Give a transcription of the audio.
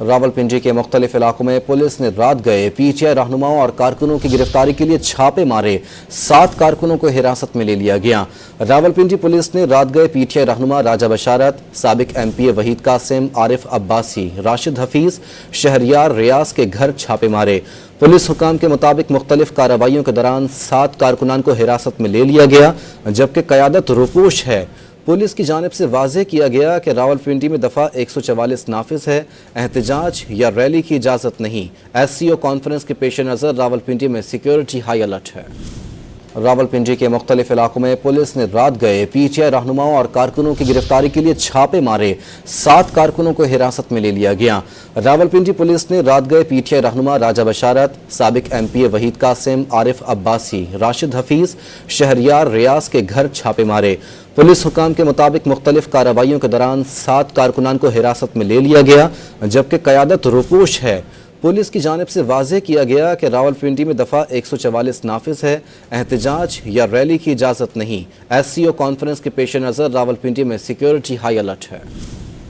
रावलपिंडी के मुख्तलिफ इलाकों में पुलिस ने रात गए पीटीआई रहनुमाओं और कारकुनों की गिरफ्तारी के लिए छापे मारे। 7 कारकुनों को हिरासत में ले लिया गया। रावलपिंडी पुलिस ने रात गए पीटीआई रहनुमा राजा बशारत, साबिक एमपीए वहीद कासिम, आरिफ अब्बासी, राशिद हफीज, शहरियार रियाज के घर छापे मारे। पुलिस हुकाम के मुताबिक मुख्तलिफ कार्रवाइयों के दौरान 7 कारकुनान को हिरासत में ले लिया गया, जबकि क़यादत रुपोश है। पुलिस की जानिब से वाज़ेह किया गया कि रावलपिंडी में दफ़ा 144 नाफिज है, एहतजाज या रैली की इजाज़त नहीं। SCO कॉन्फ्रेंस के पेश नज़र रावलपिंडी में सिक्योरिटी हाई अलर्ट है। रावलपिंडी के मुख्तलिफ इलाकों में पुलिस ने रात गए पीटीआई रहनुमाओं और कारकुनों की गिरफ्तारी के लिए छापे मारे। 7 कारकुनों को हिरासत में ले लिया गया। रावलपिंडी पुलिस ने रात गए पीटीआई रहनुमा राजा बशारत, साबिक एमपीए वहीद कासिम, आरिफ अब्बासी, राशिद हफीज, शहरियार रियाज के घर छापे मारे। पुलिस हुकाम के मुताबिक मुख्तलिफ कार्रवाइयों के दौरान 7 कारकुनान को हिरासत में ले लिया गया, जबकि क़यादत रुपोश है। पुलिस की जानिब से वाज़ेह किया गया कि रावलपिंडी में दफ़ा 144 नाफिज है, एहतजाज या रैली की इजाज़त नहीं। SCO कॉन्फ्रेंस के पेश नज़र रावलपिंडी में सिक्योरिटी हाई अलर्ट है।